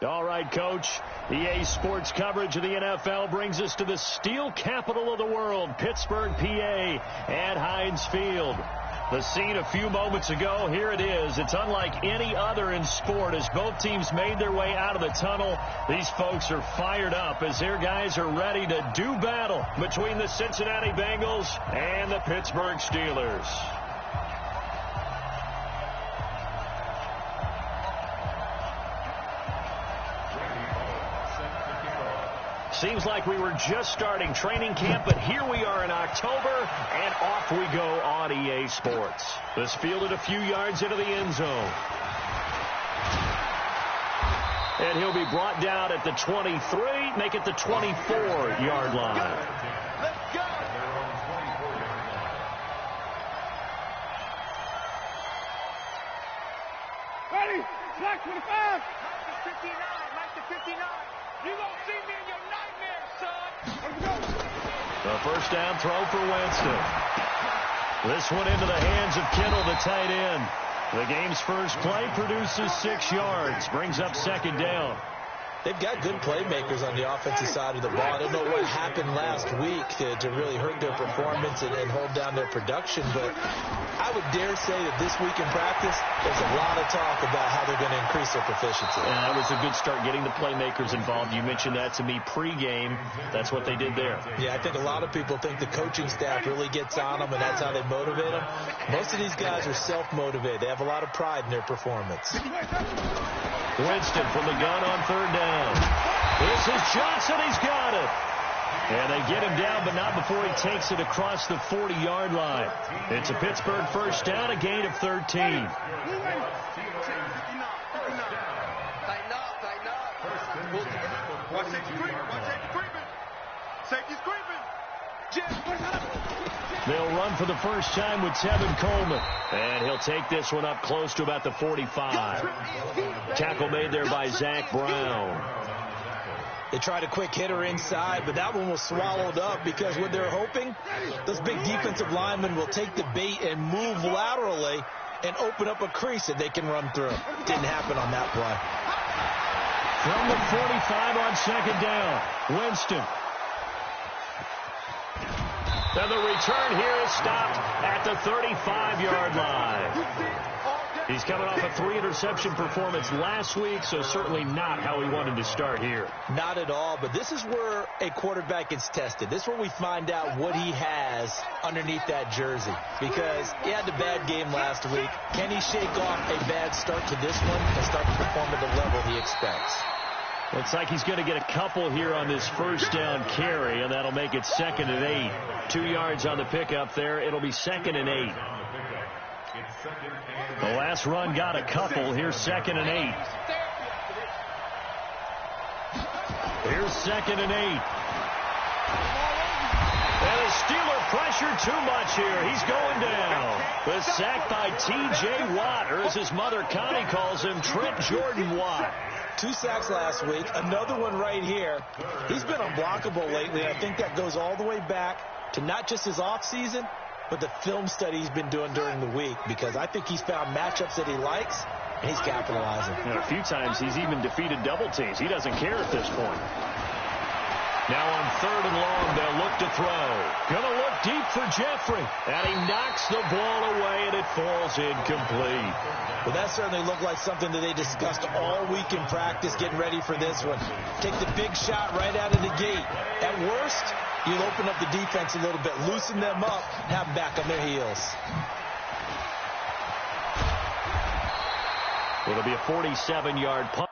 All right, Coach. EA Sports coverage of the NFL brings us to the steel capital of the world, Pittsburgh, PA, at Heinz Field. The scene a few moments ago, here it is. It's unlike any other in sport as both teams made their way out of the tunnel. These folks are fired up as their guys are ready to do battle between the Cincinnati Bengals and the Pittsburgh Steelers. Seems like we were just starting training camp, but here we are in October, and off we go on EA Sports. This fielded a few yards into the end zone. And he'll be brought down at the 23, make it the 24-yard line. Let's go! Ready? Flag 25. 59, like the 59. You won't see me in your nightmares, son. Let's go. The first down throw for Winston. This one into the hands of Kittle, the tight end. The game's first play produces 6 yards, brings up second down. They've got good playmakers on the offensive side of the ball. I don't know what happened last week to really hurt their performance and hold down their production, but I would dare say that this week in practice, there's a lot of talk about how they're going to increase their proficiency. That was a good start getting the playmakers involved. You mentioned that to me pregame. That's what they did there. Yeah, I think a lot of people think the coaching staff really gets on them, and that's how they motivate them. Most of these guys are self-motivated. They have a lot of pride in their performance. Winston from the gun on third down. This is Johnson. He's got it. And they get him down, but not before he takes it across the 40-yard line. It's a Pittsburgh first down, a gain of 13. Tighten up, tighten up. Pull together. Watch safety creeping. Watch safety creeping. Safety's creeping. They'll run for the first time with Tevin Coleman. And he'll take this one up close to about the 45. Tackle made there by Zach Brown. They tried a quick hitter inside, but that one was swallowed up because what they're hoping, those big defensive linemen will take the bait and move laterally and open up a crease that they can run through. Didn't happen on that play. From the 45 on second down, Winston. And the return here is stopped at the 35-yard line. He's coming off a 3-interception performance last week, so certainly not how he wanted to start here. Not at all, but this is where a quarterback gets tested. This is where we find out what he has underneath that jersey, because he had the bad game last week. Can he shake off a bad start to this one and start to perform at the level he expects? Looks like he's going to get a couple here on this first down carry, and that'll make it 2nd and 8. 2 yards on the pickup there. It'll be 2nd and 8. The last run got a couple. Here's 2nd and 8. Here's 2nd and 8. And the Steeler pressure too much here. He's going down. The sack by T.J. Watt, or as his mother Connie calls him, Trent Jordan Watt. 2 sacks last week, another one right here. He's been unblockable lately. I think that goes all the way back to not just his offseason, but the film study he's been doing during the week, because I think he's found matchups that he likes, and he's capitalizing. And a few times he's even defeated double teams. He doesn't care at this point. Now on 3rd and long, they'll look to throw. Gonna look deep for Jeffrey. And he knocks the ball away, and it falls incomplete. Well, that certainly looked like something that they discussed all week in practice, getting ready for this one. Take the big shot right out of the gate. At worst, you'll open up the defense a little bit, loosen them up, have them back on their heels. It'll be a 47-yard punt.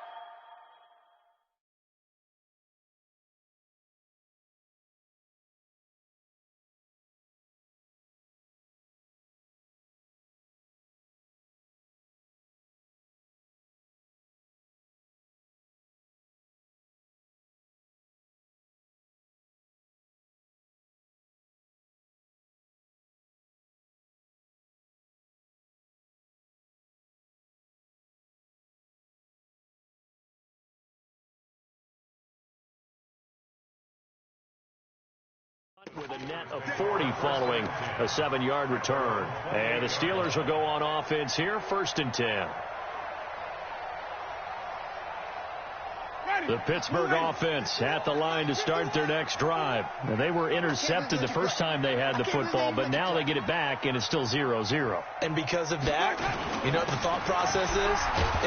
With a net of 40 following a 7-yard return. And the Steelers will go on offense here, 1st and 10. The Pittsburgh offense at the line to start their next drive. Now, they were intercepted the first time they had the football, but now they get it back, and it's still 0-0. And because of that, you know what the thought process is?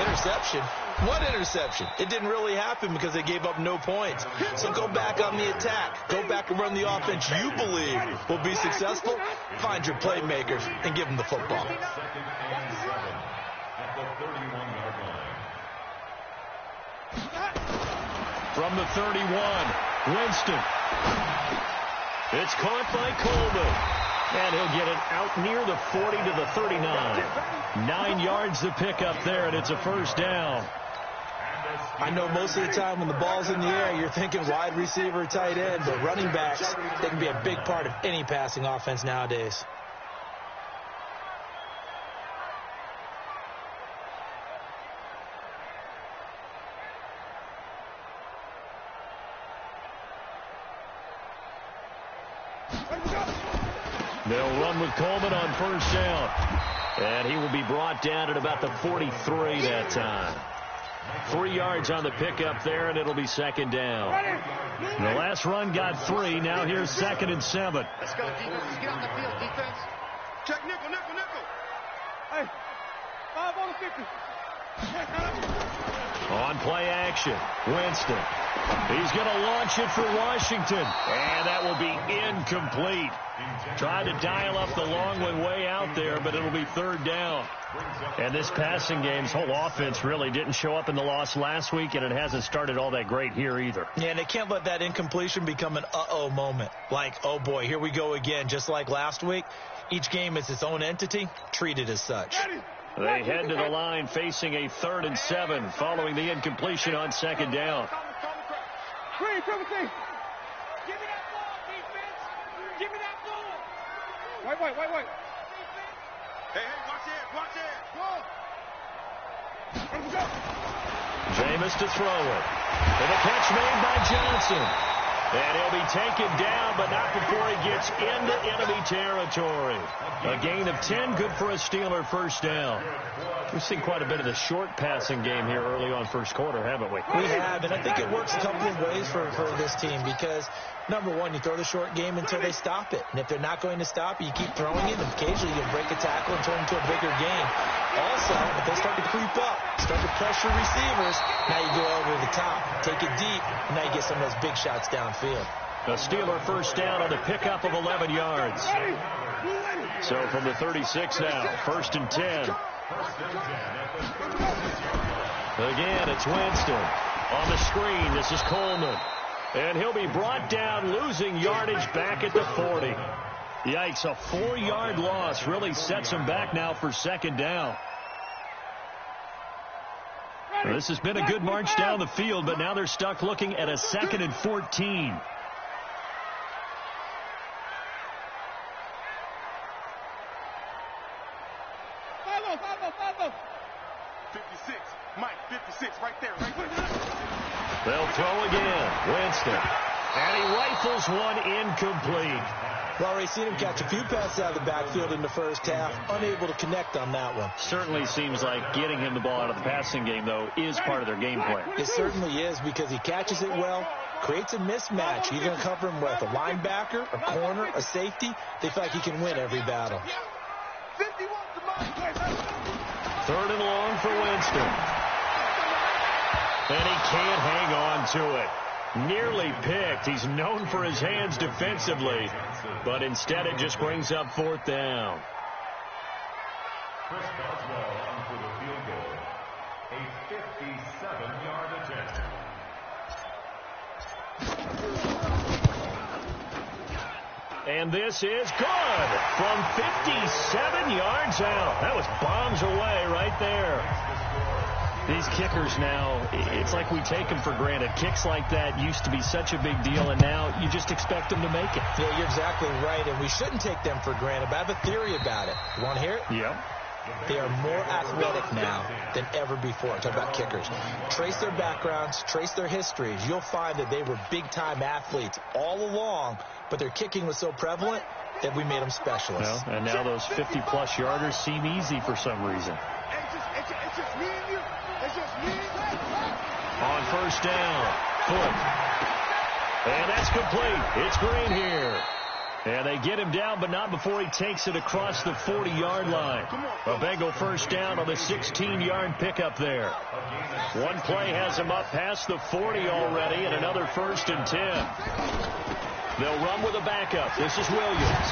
Interception. What interception? It didn't really happen because they gave up no points. So go back on the attack. Go back and run the offense you believe will be successful. Find your playmakers and give them the football. From the 31, Winston. It's caught by Coleman. And he'll get it out near the 40 to the 39. 9 yards to pick up there, and it's a first down. I know most of the time when the ball's in the air, you're thinking wide receiver, tight end, but running backs, they can be a big part of any passing offense nowadays. They'll run with Coleman on first down. And he will be brought down at about the 43 that time. 3 yards on the pickup there, and it'll be second down. The last run got 3. Now here's 2nd and 7. Let's go, defense. Let's get on the field, defense. Check nickel, nickel, nickel. Hey, 5 on the 50. On play action, Winston. He's going to launch it for Washington. And that will be incomplete. Tried to dial up the long one way out there, but it'll be third down. And this passing game's whole offense really didn't show up in the loss last week, and it hasn't started all that great here either. Yeah, and they can't let that incompletion become an uh-oh moment. Like, oh boy, here we go again. Just like last week, each game is its own entity, treated as such. They head to the line facing a 3rd and 7 following the incompletion on second down. Green, give me that ball, defense. Give me that ball. Wait. Hey, watch it. Go. Jameis to throw it. And a catch made by Johnson. And he'll be taken down, but not before he gets into enemy territory. A gain of 10, good for a Steeler first down. We've seen quite a bit of the short passing game here early on first quarter, haven't we? We have, and I think it works a couple of ways for this team because, number one, you throw the short game until they stop it. And if they're not going to stop it, you keep throwing it, and occasionally you break a tackle and turn it into a bigger game. Also, if they start to creep up, start to pressure receivers, now you go over the top, take it deep, and now you get some of those big shots downfield. A Steeler first down on the pickup of 11 yards. So from the 36 now, 1st and 10. Again, it's Winston. On the screen, this is Coleman. And he'll be brought down, losing yardage back at the 40. Yikes, a 4-yard loss really sets him back now for second down. Well, this has been a good march down the field, but now they're stuck looking at a 2nd and 14. They'll throw again. Winston. And he rifles one incomplete. Well, already seen him catch a few passes out of the backfield in the first half. Unable to connect on that one. Certainly seems like getting him the ball out of the passing game, though, is part of their game plan. It certainly is because he catches it well, creates a mismatch. You're going to cover him with a linebacker, a corner, a safety. They feel like he can win every battle. 3rd and long for Winston. And he can't hang on to it. Nearly picked. He's known for his hands defensively, but instead it just brings up 4th down. Chris Boswell on for the field goal. A 57-yard attempt. And this is good from 57 yards out. That was bombs away right there. These kickers now, it's like we take them for granted. Kicks like that used to be such a big deal, and now you just expect them to make it. Yeah, you're exactly right, and we shouldn't take them for granted, but I have a theory about it. You want to hear it? Yeah. They are more athletic now than ever before. I'm talking about kickers. Trace their backgrounds, trace their histories. You'll find that they were big-time athletes all along, but their kicking was so prevalent that we made them specialists. Well, and now those 50-plus yarders seem easy for some reason. It's just me and you. It's just me and you. On first down. Foot. And that's complete. It's Green here. And they get him down, but not before he takes it across the 40-yard line. A Bengal first down on the 16-yard pickup there. One play has him up past the 40 already, and another 1st and 10. They'll run with a backup. This is Williams.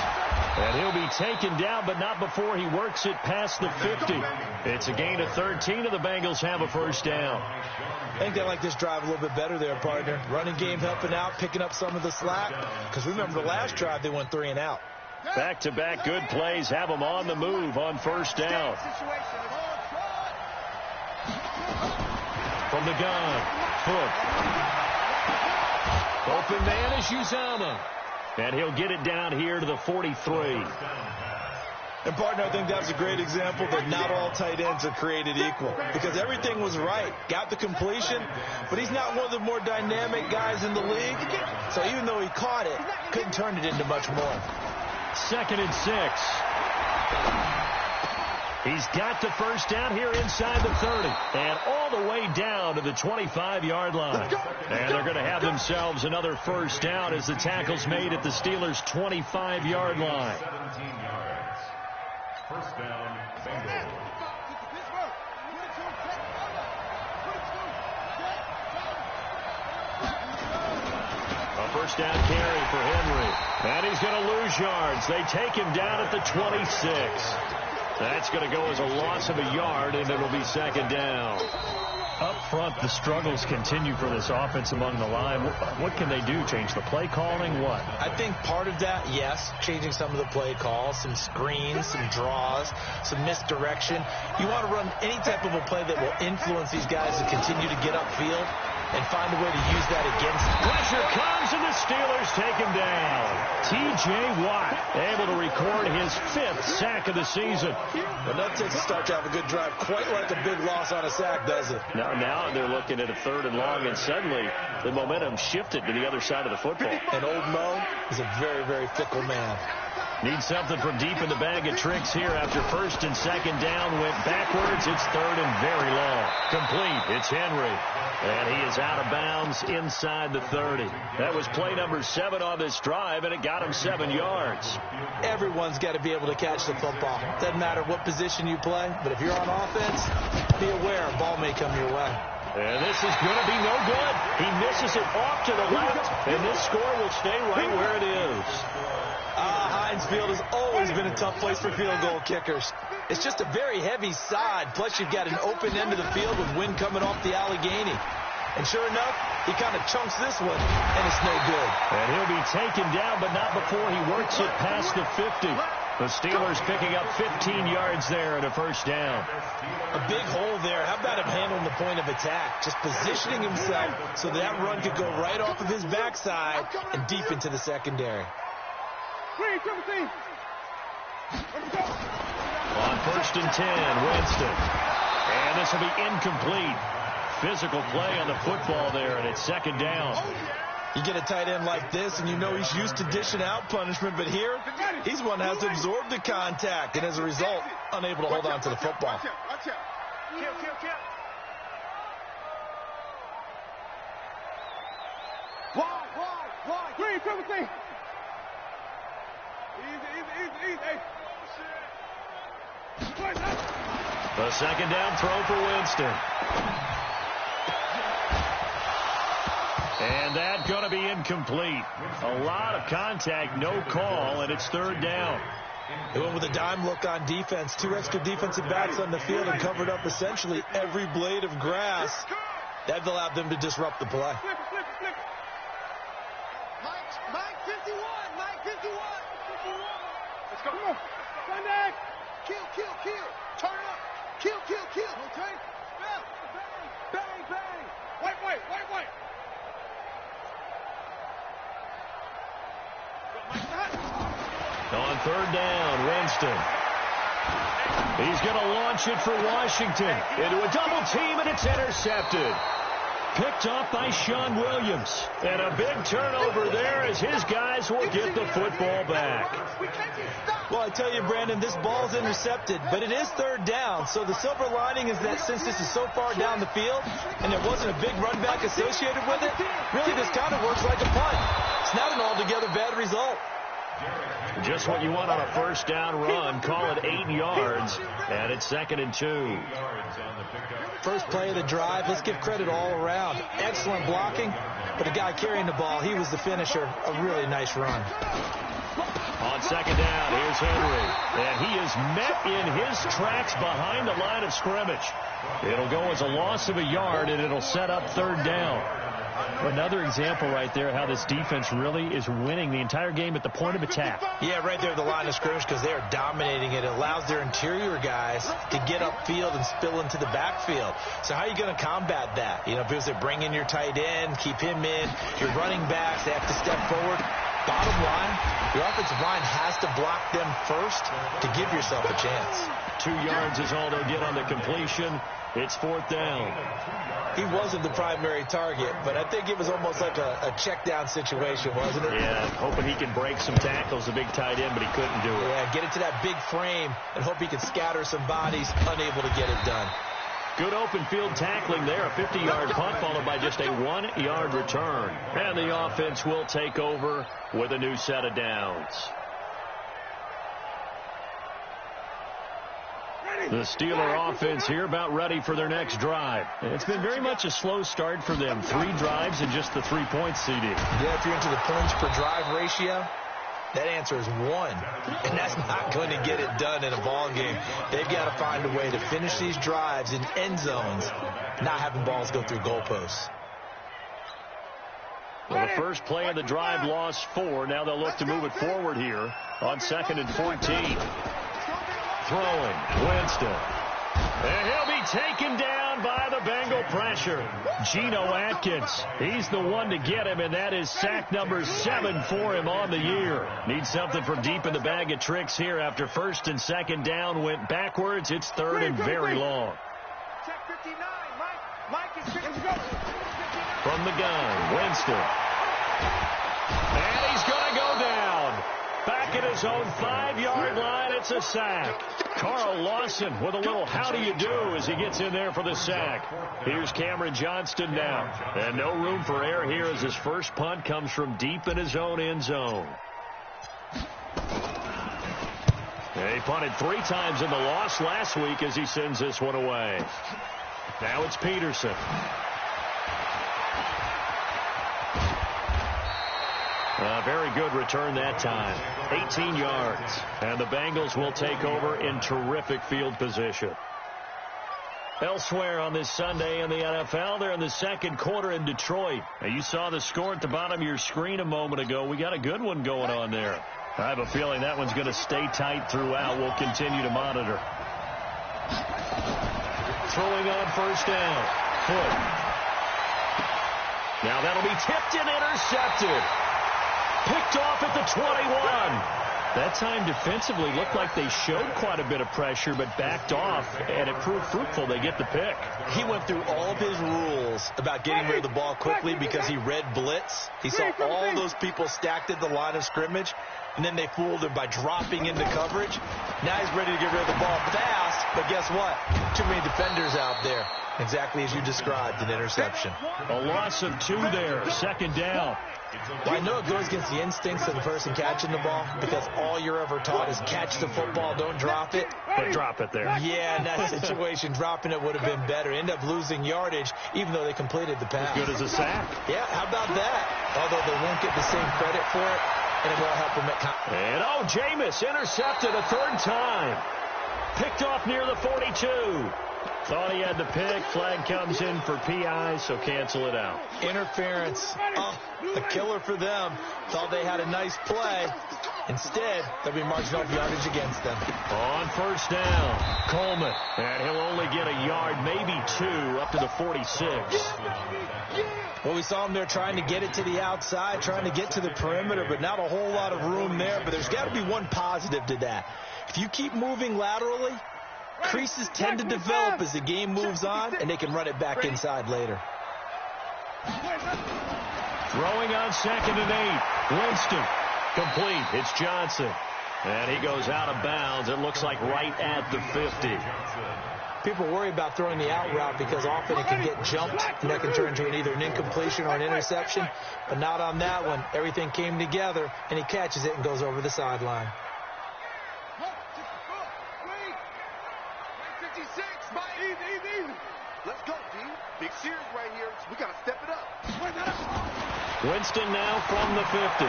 And he'll be taken down, but not before he works it past the 50. It's a gain of 13, and the Bengals have a first down. I think they like this drive a little bit better there, partner. Running game helping out, picking up some of the slack. Because remember, the last drive, they went 3 and out. Back-to-back good plays have them on the move on first down. From the gun, Foot. Open man is Uzama. And he'll get it down here to the 43. And, partner, I think that's a great example that not all tight ends are created equal. Because everything was right. Got the completion, but he's not one of the more dynamic guys in the league. So even though he caught it, couldn't turn it into much more. 2nd and 6. He's got the first down here inside the 30. And all the way down to the 25-yard line. And they're going to have themselves another first down as the tackle's made at the Steelers' 25-yard line. 17 yards. First down, Bengals. A first down carry for Henry. And he's going to lose yards. They take him down at the 26. That's going to go as a loss of a yard, and it'll be 2nd down. Up front, the struggles continue for this offense among the line. What can they do? Change the play calling? What? I think part of that, yes, changing some of the play calls, some screens, some draws, some misdirection. You want to run any type of a play that will influence these guys to continue to get upfield and find a way to use that against them. Pressure comes, and the Steelers take him down. T.J. Watt able to record his 5th sack of the season. Well, that takes a start to have a good drive. Quite like a big loss on a sack, does it? Now they're looking at a 3rd and long, and suddenly the momentum shifted to the other side of the football. And old Mo is a very, very fickle man. Need something from deep in the bag of tricks here after 1st and 2nd down. Went backwards. It's 3rd and very long. Complete. It's Henry. And he is out of bounds inside the 30. That was play number 7 on this drive, and it got him 7 yards. Everyone's got to be able to catch the football. Doesn't matter what position you play, but if you're on offense, be aware a ball may come your way. And this is going to be no good. He misses it off to the left, and this score will stay right where it is. Heinz Field has always been a tough place for field goal kickers. It's just a very heavy side, plus you've got an open end of the field with wind coming off the Allegheny. And sure enough, he kind of chunks this one, and it's no good. And he'll be taken down, but not before he works it past the 50. The Steelers picking up 15 yards there and a first down. A big hole there. How about him handling the point of attack? Just positioning himself so that run could go right off of his backside and deep into the secondary. On 1st and 10, Winston. And this will be incomplete. Physical play on the football there, and it's 2nd down. You get a tight end like this, and you know he's used to dishing out punishment, but here, he's one that has to absorb the contact, and as a result, unable to hold on to the football. Watch out. Kill. Wide. Green, come with me. Easy. The 2nd down throw for Winston. And that's going to be incomplete. A lot of contact, no call, and it's 3rd down. They went with a dime look on defense. 2 extra defensive backs on the field and covered up essentially every blade of grass. That allowed them to disrupt the play. Flip it. Mike 51. Let's go. Come on. Sunday. Kill. Turn it up. Kill. Okay. Bang. White. On 3rd down, Winston. He's going to launch it for Washington into a double team, and it's intercepted. Picked off by Sean Williams. And a big turnover there as his guys will get the football back. Well, I tell you, Brandon, this ball's intercepted, but it is third down. So the silver lining is that since this is so far down the field and there wasn't a big run back associated with it, really this kind of works like a punt. It's not an altogether bad result. Just what you want on a first down run. Call it 8 yards, and it's 2nd and 2. First play of the drive. Let's give credit all around. Excellent blocking, but the guy carrying the ball, he was the finisher. A really nice run. On 2nd down, here's Henry, and he is met in his tracks behind the line of scrimmage. It'll go as a loss of a yard, and it'll set up 3rd down. Another example right there how this defense really is winning the entire game at the point of attack. Yeah, right there at the line of scrimmage because they are dominating it. It allows their interior guys to get upfield and spill into the backfield. So how are you going to combat that? You know, because they bring in your tight end, keep him in, your running backs, they have to step forward. Bottom line, your offensive line has to block them first to give yourself a chance. 2 yards is all they'll get on the completion. It's 4th down. He wasn't the primary target, but I think it was almost like a check down situation, wasn't it? Yeah, hoping he can break some tackles, the big tight end, but he couldn't do it. Yeah, get into that big frame and hope he can scatter some bodies, unable to get it done. Good open field tackling there. A 50-yard punt followed by just a 1-yard return. And the offense will take over with a new set of downs. The Steeler offense here about ready for their next drive. It's been very much a slow start for them. 3 drives and just the 3-point CD. Yeah, if you're into the points per drive ratio, that answer is 1. And that's not going to get it done in a ball game. They've got to find a way to finish these drives in end zones, not having balls go through goalposts. Well, the first play of the drive lost 4. Now they'll look to move it forward here on 2nd and 14. Throwing, Winston. And he'll be taken down by the Bengal pressure. Geno Atkins, he's the one to get him, and that is sack number 7 for him on the year. Needs something from deep in the bag of tricks here after 1st and 2nd down went backwards. It's 3rd and very long. Check 59, Mike is good to go. From the gun, Winston. And he's going to go down. Back at his own 5-yard line, it's a sack. Carl Lawson with a little how do you do as he gets in there for the sack. Here's Cameron Johnston now. And no room for error here as his first punt comes from deep in his own end zone. And he punted 3 times in the loss last week as he sends this one away. Now it's Peterson. A very good return that time. 18 yards. And the Bengals will take over in terrific field position. Elsewhere on this Sunday in the NFL, they're in the 2nd quarter in Detroit. Now, you saw the score at the bottom of your screen a moment ago. We got a good one going on there. I have a feeling that one's going to stay tight throughout. We'll continue to monitor. Throwing on 1st down. Hood. Now that'll be tipped and intercepted. Picked off at the 21. That time defensively looked like they showed quite a bit of pressure but backed off, and it proved fruitful. They get the pick. He went through all of his rules about getting rid of the ball quickly because he read blitz. He saw all those people stacked at the line of scrimmage, and then they fooled him by dropping into coverage. Now he's ready to get rid of the ball fast, but guess what? Too many defenders out there. Exactly as you described, an interception. A loss of 2 there, 2nd down. Well, I know it goes against the instincts of the person catching the ball because all you're ever taught is catch the football, don't drop it. But drop it there. Yeah, in that situation, dropping it would have been better. End up losing yardage, even though they completed the pass. As good as a sack. Yeah, how about that? Although they won't get the same credit for it, and it will help them at And, Jameis intercepted a 3rd time. Picked off near the 42. Thought he had the pick. Flag comes in for PI, so cancel it out. Interference. Oh, a killer for them. Thought they had a nice play. Instead, they'll be marching off yardage against them. On 1st down, Coleman. And he'll only get a yard, maybe 2, up to the 46. Well, we saw him there trying to get it to the outside, trying to get to the perimeter, but not a whole lot of room there. But there's got to be one positive to that. If you keep moving laterally, creases tend to develop as the game moves on, and they can run it back inside later. Throwing on 2nd and 8. Winston. Complete. It's Johnson. And he goes out of bounds. It looks like right at the 50. People worry about throwing the out route because often it can get jumped, and that can turn into either an incompletion or an interception. But not on that one. Everything came together, and he catches it and goes over the sideline. 56, easy. Let's go, D. Big series right here. We got to step it up. Winston now from the 50.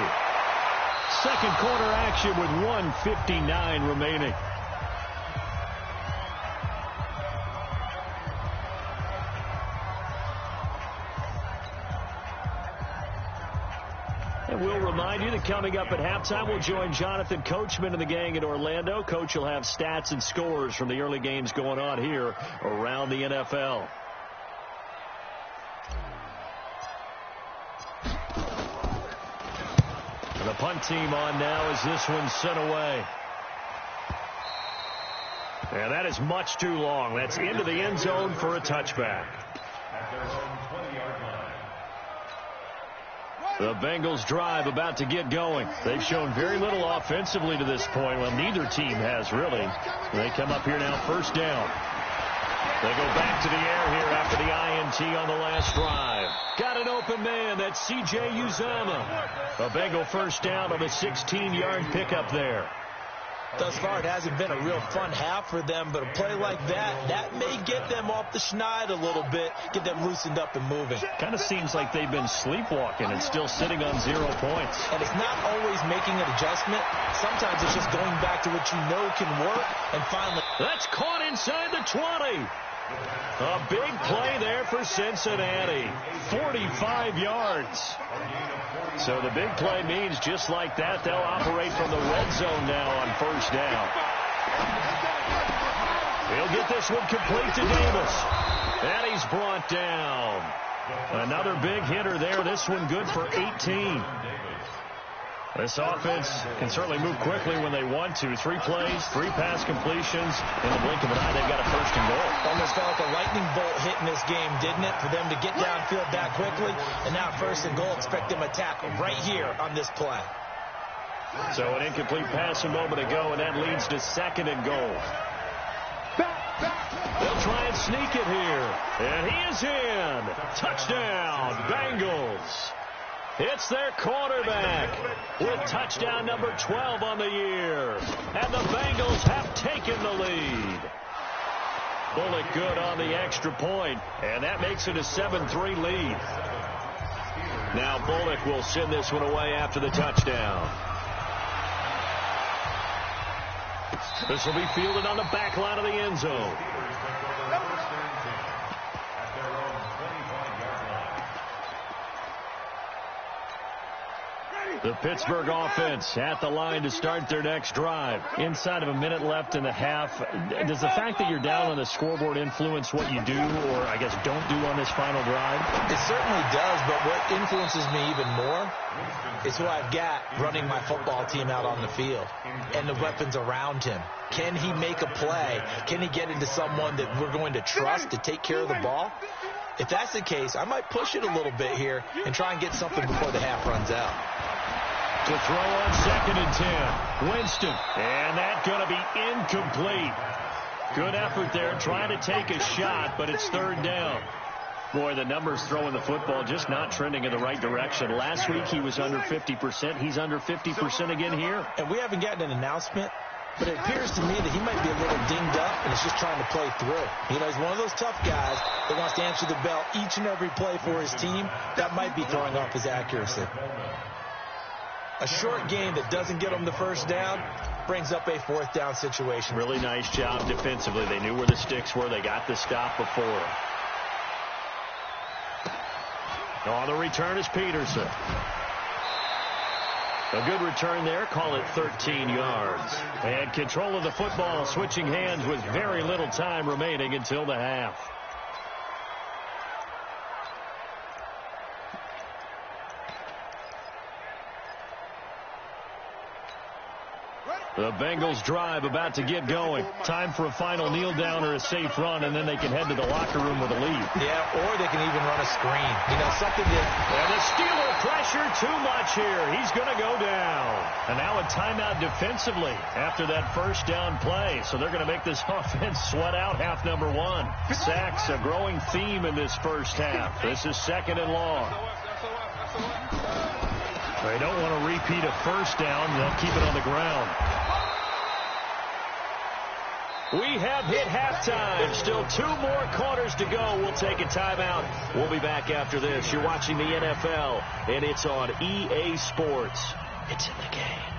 Second quarter action with 1:59 remaining. And we'll remind you that coming up at halftime, we'll join Jonathan Coachman and the gang in Orlando. Coach will have stats and scores from the early games going on here around the NFL. And the punt team on now as this one's sent away. And that is much too long. That's into the end zone for a touchback. The Bengals drive about to get going. They've shown very little offensively to this point. Well, neither team has really. They come up here now, first down. They go back to the air here after the INT on the last drive. Got an open man. That's C.J. Uzomah. A Bengal first down on a 16-yard pickup there. Thus far, it hasn't been a real fun half for them, but a play like that may get them off the schneid a little bit, get them loosened up and moving. Kind of seems like they've been sleepwalking and still sitting on 0 points. And it's not always making an adjustment. Sometimes it's just going back to what you know can work and finally. That's caught inside the 20. A big play there for Cincinnati. 45 yards. So the big play means just like that, they'll operate from the red zone now on first down. He'll get this one complete to Davis. And he's brought down. Another big hitter there. This one good for 18. This offense can certainly move quickly when they want to. 3 plays, 3 pass completions. In the blink of an eye, they've got a first and goal. Almost felt like a lightning bolt hit in this game, didn't it? For them to get downfield that quickly. And now first and goal, expect them to tackle right here on this play. So an incomplete pass a moment ago, and that leads to second and goal. They'll try and sneak it here. And he is in. Touchdown, Bengals. It's their quarterback with touchdown number 12 on the year. And the Bengals have taken the lead. Bullock good on the extra point, and that makes it a 7-3 lead. Now Bullock will send this one away after the touchdown. This will be fielded on the back line of the end zone. The Pittsburgh offense at the line to start their next drive. Inside of a minute left in the half. Does the fact that you're down on the scoreboard influence what you do, or I guess don't do on this final drive? It certainly does, but what influences me even more is who I've got running my football team out on the field and the weapons around him. Can he make a play? Can he get into someone that we're going to trust to take care of the ball? If that's the case, I might push it a little bit here and try and get something before the half runs out. To throw on 2nd and 10. Winston. And that's going to be incomplete. Good effort there trying to take a shot, but it's third down. Boy, the numbers throwing the football just not trending in the right direction. Last week he was under 50%. He's under 50% again here. And we haven't gotten an announcement, but it appears to me that he might be a little dinged up and is just trying to play through. You know, he's one of those tough guys that wants to answer the bell each and every play for his team. That might be throwing off his accuracy. A short game that doesn't get them the first down brings up a 4th down situation. Really nice job defensively. They knew where the sticks were. They got the stop before. On the return is Peterson. A good return there. Call it 13 yards. And control of the football, switching hands with very little time remaining until the half. The Bengals drive about to get going. Time for a final kneel down or a safe run, and then they can head to the locker room with a lead. Yeah, or they can even run a screen. You know, something that... And the Steeler pressure too much here. He's going to go down. And now a timeout defensively after that first down play. So they're going to make this offense sweat out half number one. Sacks, a growing theme in this first half. This is 2nd and long. They don't want to repeat a first down. They'll keep it on the ground. We have hit halftime. Still 2 more quarters to go. We'll take a timeout. We'll be back after this. You're watching the NFL, and it's on EA Sports. It's in the game.